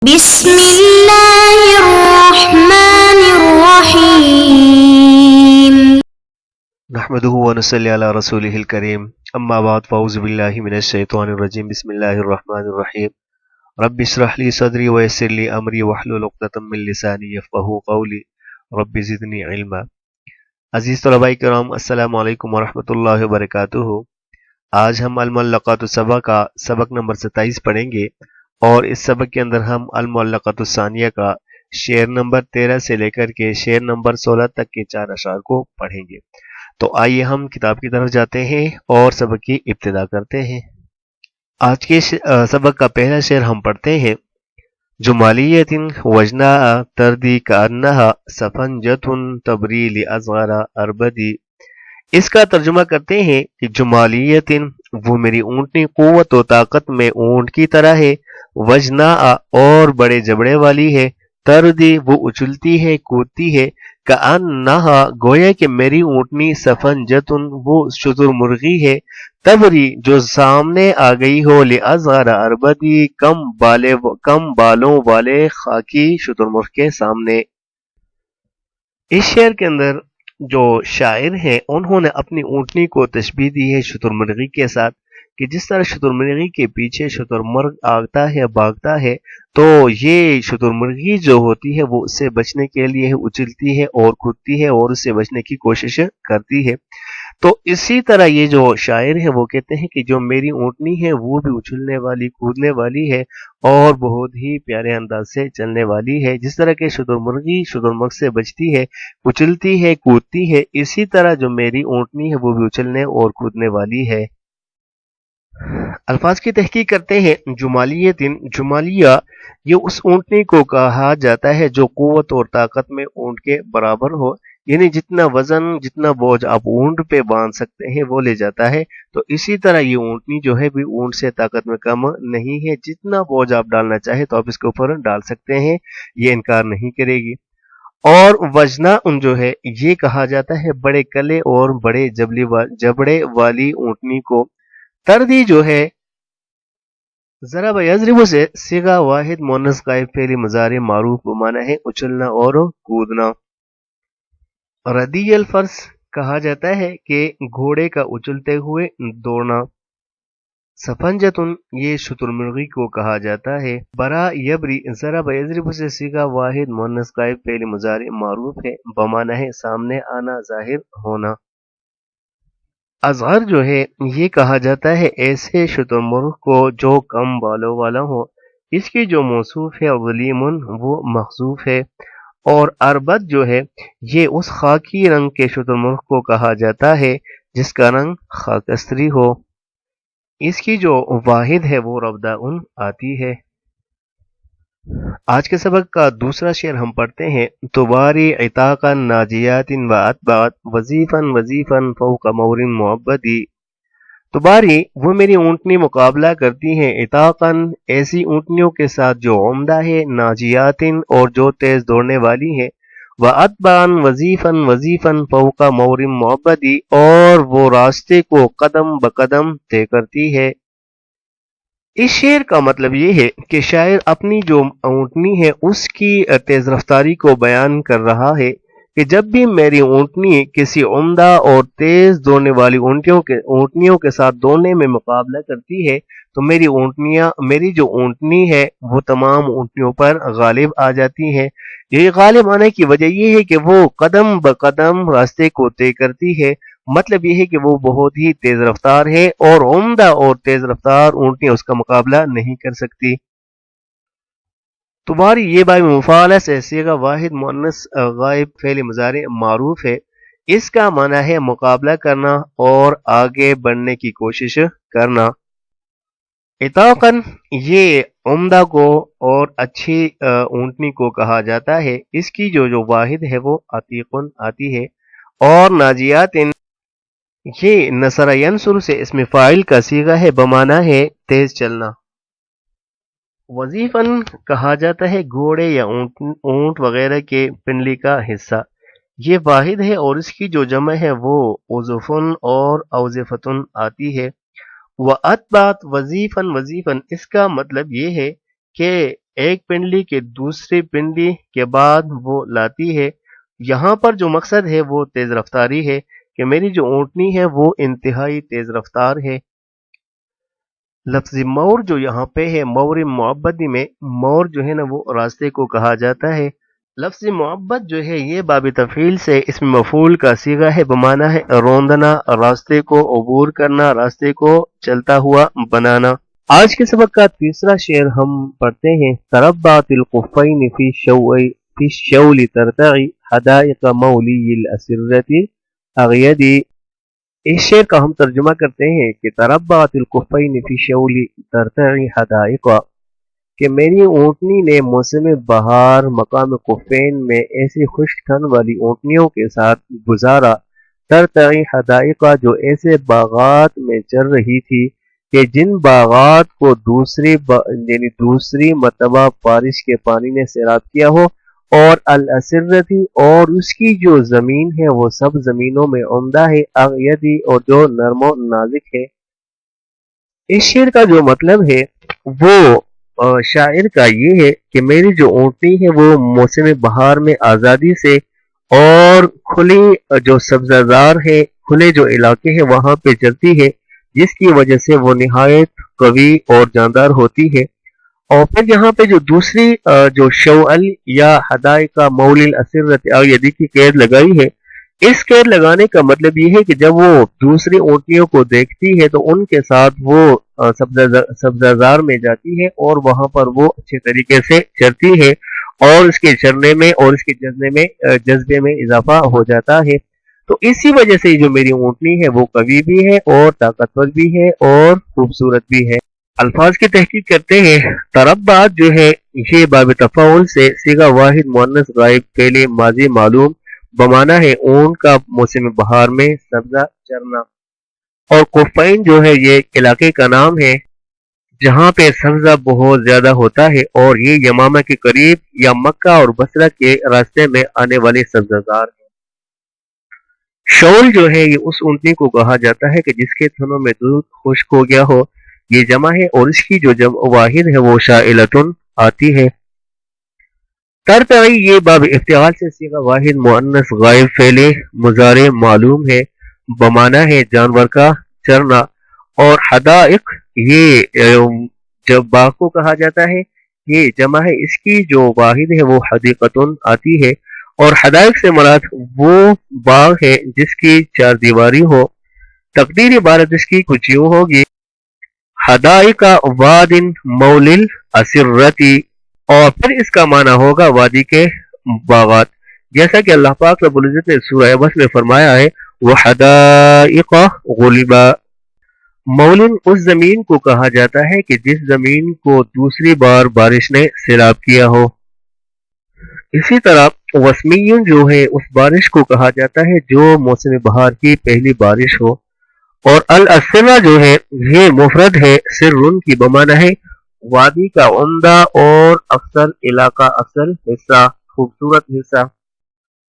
بسم اللہ الرحمن الرحیم نحمده ونصلي على رسوله الكريم اما بعد فاعوذ بالله من الشیطان الرجیم بسم اللہ الرحمن الرحیم رب اشرح لي صدری ويسر لي امری واحلل عقدۃ من لسانی یفقهوا قولی رب زدنی علما۔ عزیز طلباء کرام، السلام علیکم ورحمۃ اللہ وبرکاتہ۔ آج ہم المعلقات السبع کا سبق نمبر 27 پڑھیں گے، اور اس سبق کے اندر ہم المعلقات الثانیہ کا شعر نمبر 13 سے لے کر کے شعر نمبر 16 تک کے 4 اشعار کو پڑھیں گے۔ تو آئیے ہم کتاب کی طرف جاتے ہیں اور سبق کی ابتدا کرتے ہیں۔ آج کے سبق کا پہلا شعر ہم پڑھتے ہیں۔ جمالیت وجنا تردی کانہا سفنجت تبری لاصغر اربدی۔ اس کا ترجمہ کرتے ہیں کہ جمالیت وہ میری اونٹنی قوت و طاقت میں اونٹ کی طرح ہے، وجنا اور بڑے جبڑے والی ہے، تردی وہ اچلتی ہے کودتی ہے، کانہا گویا کہ میری اونٹنی سفنجتن وہ شتر مرغی ہے، تبری جو سامنے آ گئی ہو، لاصغر اربدی کم بالوں والے خاکی شتر مرغ کے سامنے۔ اس شعر کے اندر جو شاعر ہیں انہوں نے اپنی اونٹنی کو تشبیہ دی ہے شتر مرغی کے ساتھ، کہ جس طرح شتر مرغی کے پیچھے شتر مرغ آتا ہے بھاگتا ہے، تو یہ شتر مرغی جو ہوتی ہے وہ اس سے بچنے کے لیے اچلتی ہے اور کودتی ہے اور اس سے بچنے کی کوشش کرتی ہے۔ تو اسی طرح یہ جو شاعر ہے وہ کہتے ہیں کہ جو میری اونٹنی ہے وہ بھی اچھلنے والی کودنے والی ہے اور بہت ہی پیارے انداز سے چلنے والی ہے۔ جس طرح کہ شتر مرغی شتر مرغ سے بچتی ہے، اچلتی ہے کودتی ہے، اسی طرح جو میری اونٹنی ہے وہ بھی اچھلنے اور کودنے والی ہے۔ الفاظ کی تحقیق کرتے ہیں۔ جمالیہ یہ اس اونٹنی کو کہا جاتا ہے جو قوت اور طاقت میں اونٹ کے برابر ہو، یعنی جتنا وزن جتنا بوجھ آپ اونٹ پہ باندھ سکتے ہیں وہ لے جاتا ہے، تو اسی طرح یہ اونٹنی جو ہے بھی اونٹ سے طاقت میں کم نہیں ہے، جتنا بوجھ آپ ڈالنا چاہے تو آپ اس کے اوپر ڈال سکتے ہیں، یہ انکار نہیں کرے گی۔ اور وجنا جو ہے یہ کہا جاتا ہے بڑے کلے اور بڑے جبڑے والی اونٹنی کو۔ تردی جو ہے ضرب یضرب سے صیغہ واحد مؤنث غائب فعل مضارع معروف بمعنی ہے اچھلنا اور کودنا۔ ردی الفرس کہا جاتا ہے کہ گھوڑے کا اچھلتے ہوئے دوڑنا۔ سفنجتن یہ شتر مرغی کو کہا جاتا ہے۔ برا یبری ضرب یضرب سے صیغہ واحد مؤنث غائب فعل مضارع معروف ہے بمعنی ہے سامنے آنا ظاہر ہونا۔ اصغر جو ہے یہ کہا جاتا ہے ایسے شتر مرغ کو جو کم بالوں والا ہو۔ اس کی جو موصوف ہے غلیمن وہ محذوف ہے۔ اور اربد جو ہے یہ اس خاکی رنگ کے شتر مرغ کو کہا جاتا ہے جس کا رنگ خاکستری ہو۔ اس کی جو واحد ہے وہ ربدہ آتی ہے۔ آج کے سبق کا دوسرا شعر ہم پڑھتے ہیں۔ تباری عتاقا ناجیات و اتبعت وظیفا فوق مور معبدی۔ تباری وہ میری اونٹنی مقابلہ کرتی ہیں، عتاقا ایسی اونٹنیوں کے ساتھ جو عمدہ ہے، ناجیات اور جو تیز دوڑنے والی ہے، و اتبعا وظیفا فوق مور معبدی اور وہ راستے کو قدم بقدم طے کرتی ہے۔ اس شعر کا مطلب یہ ہے کہ شاعر اپنی جو اونٹنی ہے اس کی تیز رفتاری کو بیان کر رہا ہے کہ جب بھی میری اونٹنی کسی عمدہ اور تیز دوڑنے والی اونٹنیوں کے ساتھ دوڑنے میں مقابلہ کرتی ہے تو میری جو اونٹنی ہے وہ تمام اونٹنیوں پر غالب آ جاتی ہے۔ یہ غالب آنے کی وجہ یہ ہے کہ وہ قدم بقدم راستے کو طے کرتی ہے، مطلب یہ ہے کہ وہ بہت ہی تیز رفتار ہے اور عمدہ اور تیز رفتار اونٹنیاں اس کا مقابلہ نہیں کر سکتی۔ تمہاری یہ باب مفعلہ سے صیغہ واحد مؤنث غائب فعل مضارع معروف ہے۔ اس کا معنی ہے مقابلہ کرنا اور آگے بڑھنے کی کوشش کرنا۔ عتاقاً یہ عمدہ کو اور اچھی اونٹنی کو کہا جاتا ہے۔ اس کی جو واحد ہے وہ عتیقن آتی ہے۔ اور ناجیات یہ نصر ینصر سے اسم فاعل کا صیغہ ہے بمعنی ہے تیز چلنا۔ وظیفاً کہا جاتا ہے گھوڑے یا اونٹ وغیرہ کے پنڈلی کا حصہ۔ یہ واحد ہے اور اس کی جو جمع ہے وہ اوزفن اور اوزفتن آتی ہے۔ وَأَتْبَعَتْ وَظِيفًا اس کا مطلب یہ ہے کہ ایک پنڈلی کے دوسری پنڈلی کے بعد وہ لاتی ہے۔ یہاں پر جو مقصد ہے وہ تیز رفتاری ہے کہ میری جو اونٹنی ہے وہ انتہائی تیز رفتار ہے۔ لفظ مور جو یہاں پہ ہے، مور معبدی میں مور جو ہے نا وہ راستے کو کہا جاتا ہے۔ لفظ معبد جو ہے یہ باب تفعیل سے اسم مفعول کا صیغہ ہے، بمعنی ہے روندنا، راستے کو عبور کرنا، راستے کو چلتا ہوا بنانا۔ آج کے سبق کا تیسرا شعر ہم پڑھتے ہیں۔ تربعت القفین فی الشول ترتعی حدائق مولی الاسرۃ اغیدی۔ اس شعر کا ہم ترجمہ کرتے ہیں کہ تربعت القفین فی الشول ترتعی حدائق، کہ میری اونٹنی نے موسم بہار مقام قفین میں ایسی خشک ٹھن والی اونٹنیوں کے ساتھ گزارا، ترتعی حدائق جو ایسے باغات میں چل رہی تھی کہ جن باغات کو دوسری مرتبہ بارش کے پانی نے سیراب کیا ہو، اور الاسرتی اور اس کی جو زمین ہے وہ سب زمینوں میں عمدہ ہے، اغیدی اور جو نرم و نازک ہے۔ اس شعر کا جو مطلب ہے وہ شاعر کا یہ ہے کہ میری جو اونٹنی ہے وہ موسم بہار میں آزادی سے اور کھلی جو سبزہ زار ہے، کھلے جو علاقے ہیں وہاں پہ چلتی ہے، جس کی وجہ سے وہ نہایت قوی اور جاندار ہوتی ہے۔ اور پھر یہاں پہ جو دوسری جو شوال یا حدائق مولی الاسرۃ اغیدی کی قید لگائی ہے، اس قید لگانے کا مطلب یہ ہے کہ جب وہ دوسری اونٹنیوں کو دیکھتی ہے تو ان کے ساتھ وہ سبزہ زار میں جاتی ہے اور وہاں پر وہ اچھے طریقے سے چرتی ہے، اور اس کے چرنے میں اور اس کے جذبے میں اضافہ ہو جاتا ہے۔ تو اسی وجہ سے جو میری اونٹنی ہے وہ قوی بھی ہے اور طاقتور بھی ہے اور خوبصورت بھی ہے۔ الفاظ کی تحقیق کرتے ہیں۔ تربعت جو ہے یہ باب تفاعل سے صیغہ واحد مؤنث غائب فعل ماضی معلوم، بمعنی ہے اونٹ کا موسم بہار میں سبزہ چرنا۔ اور قفین جو ہے یہ علاقے کا نام ہے جہاں پہ سبزہ بہت زیادہ ہوتا ہے، اور یہ یمامہ کے قریب یا مکہ اور بصرہ کے راستے میں آنے والے سبزہ زار ہیں۔ شول جو ہے یہ اس اونٹنی کو کہا جاتا ہے کہ جس کے تھنوں میں دودھ خشک ہو گیا ہو، یہ جمع ہے، اور اس کی جو جمع واحد ہے وہ شائلتن آتی ہے۔ ترتعی یہ باب افتعال سے صیغہ واحد مؤنث غائب فعل مضارع معلوم ہے، بمعنی ہے جانور کا چرنا۔ اور حدائق یہ جب باغ کو کہا جاتا ہے، یہ جمع ہے، اس کی جو واحد ہے وہ حدیقتن آتی ہے، اور حدائق سے مراد وہ باغ ہے جس کی چار دیواری ہو۔ تقدیر عبارت اس کی کچھ یوں ہوگی: حدائق واد مولی الاسرۃ، اور پھر اس کا معنی ہوگا وادی کے باغات، جیسا کہ اللہ پاک رب العزت نے سورہ عبس میں فرمایا ہے وحدائق غلبا۔ مولن اس زمین کو کہا جاتا ہے کہ جس زمین کو دوسری بار بارش نے سیراب کیا ہو۔ اسی طرح وسمیون جو ہے اس بارش کو کہا جاتا ہے جو موسم بہار کی پہلی بارش ہو۔ اور الاسرہ جو ہے یہ مفرد ہے، سرن کی بمعنی ہے وادی کا عمدہ اور اکثر علاقہ، اکثر حصہ، خوبصورت حصہ،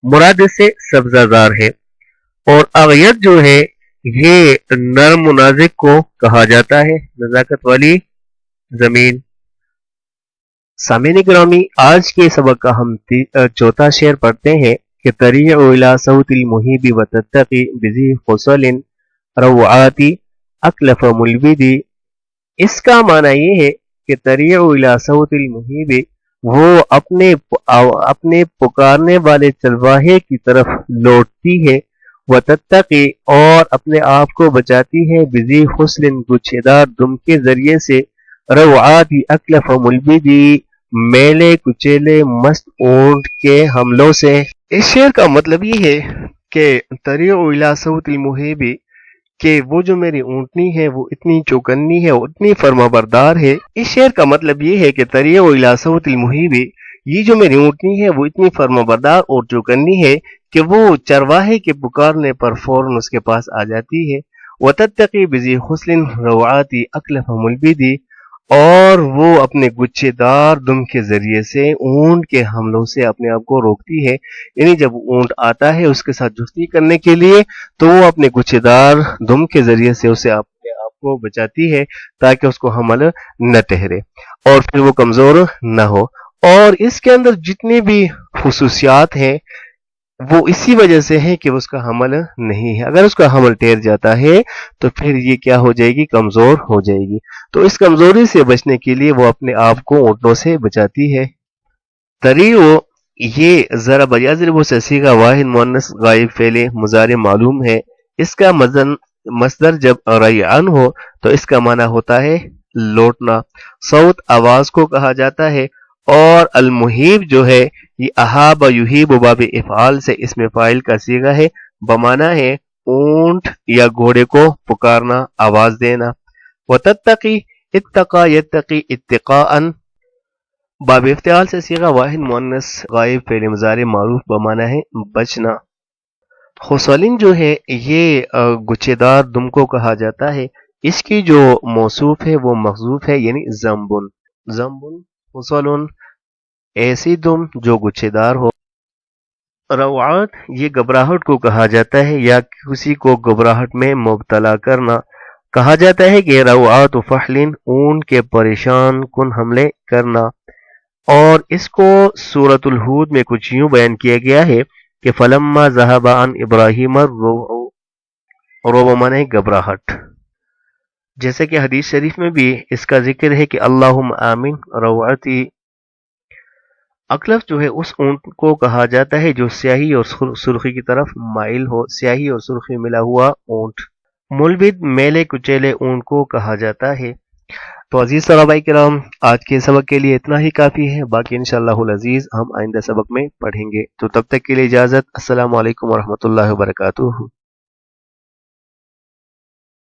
مراد سے سبزہ زار ہے۔ اور اغیت جو ہے یہ نرم و نازک کو کہا جاتا ہے، نزاکت والی زمین۔ سامعین گرامی، آج کے سبق کا ہم چوتھا شعر پڑھتے ہیں کہ تریع الی صوت المہیب وتتقی بذی خصل روعاتی اکلف ملبدی۔ اس کا معنی یہ ہے کہ تریع الی صوت المہیب، وہ اپنے پکارنے والے چرواہے کی طرف لوٹتی ہے، وتتقی اور اپنے آپ کو بچاتی ہے، بذی خصل گچھیدار دم کے ذریعے سے، روعاتی اکلف ملبدی میلے کچیلے مست اونٹ کے حملوں سے۔ اس شعر کا مطلب یہ ہے کہ تریع الی صوت المہیب، کہ وہ جو میری اونٹنی ہے وہ اتنی چوکنی ہے اور اتنی فرما بردار ہے۔ اس شعر کا مطلب یہ ہے کہ تریع الی صوت المہیب، یہ جو میری اونٹنی ہے وہ اتنی فرما بردار اور چوکنی ہے کہ وہ چرواہے کے پکارنے پر فوراً اس کے پاس آ جاتی ہے۔ وتتقی بذی خصل روعاتی اکلف ملبدی، اور وہ اپنے گچھے دار دم کے ذریعے سے اونٹ کے حملوں سے اپنے آپ کو روکتی ہے۔ یعنی جب اونٹ آتا ہے اس کے ساتھ جستی کرنے کے لیے تو وہ اپنے گچھے دار دم کے ذریعے سے اسے اپنے آپ کو بچاتی ہے تاکہ اس کو حمل نہ ٹھہرے اور پھر وہ کمزور نہ ہو. اور اس کے اندر جتنی بھی خصوصیات ہیں وہ اسی وجہ سے ہے کہ اس کا حمل نہیں ہے. اگر اس کا حمل ٹھہر جاتا ہے تو پھر یہ کیا ہو جائے گی؟ کمزور ہو جائے گی. تو اس کمزوری سے بچنے کے لیے وہ اپنے آپ کو اونٹوں سے بچاتی ہے. تریو یہ ضرب یضرب سے صیغہ واحد مؤنث غائب فعل مضارع معلوم ہے. اس کا مصدر جب ریعان ہو تو اس کا معنی ہوتا ہے لوٹنا. صوت آواز کو کہا جاتا ہے. اور المحیب جو ہے یہ احاب یحیب باب افعال سے اس میں فاعل کا صیغہ ہے، بمعنی ہے اونٹ یا گھوڑے کو پکارنا، آواز دینا. وتتقی اتقا یتقی اتقاء باب افتعال سے صیغہ واحد مؤنث غائب فعل مضارع معروف بمعنی ہے بچنا. خسولن جو ہے یہ گچھے دار دم کو کہا جاتا ہے. اس کی جو موصوف ہے وہ محذوف ہے، یعنی زمبن. زمبن خسولن ایسی دم جو گچھے دار ہو. روعات یہ گھبراہٹ کو کہا جاتا ہے یا کسی کو گھبراہٹ میں مبتلا کرنا. کہا جاتا ہے کہ روعات فحلن اون کے پریشان کن حملے کرنا. اور اس کو سورۃ الہود میں کچھ یوں بیان کیا گیا ہے کہ فلما ذهب عن ابراہیم الرعب معنی گھبراہٹ. جیسے کہ حدیث شریف میں بھی اس کا ذکر ہے کہ اللہم آمین روعتی. اکلف جو ہے اس اونٹ کو کہا جاتا ہے جو سیاہی اور سرخی کی طرف مائل ہو، سیاہی اور سرخی ملا ہوا اونٹ. ملبد میلے کچیلے اونٹ کو کہا جاتا ہے. تو عزیز طلباء کرام آج کے سبق کے لیے اتنا ہی کافی ہے، باقی انشاءاللہ العزیز ہم آئندہ سبق میں پڑھیں گے. تو تب تک کے لیے اجازت. السلام علیکم ورحمۃ اللہ وبرکاتہ.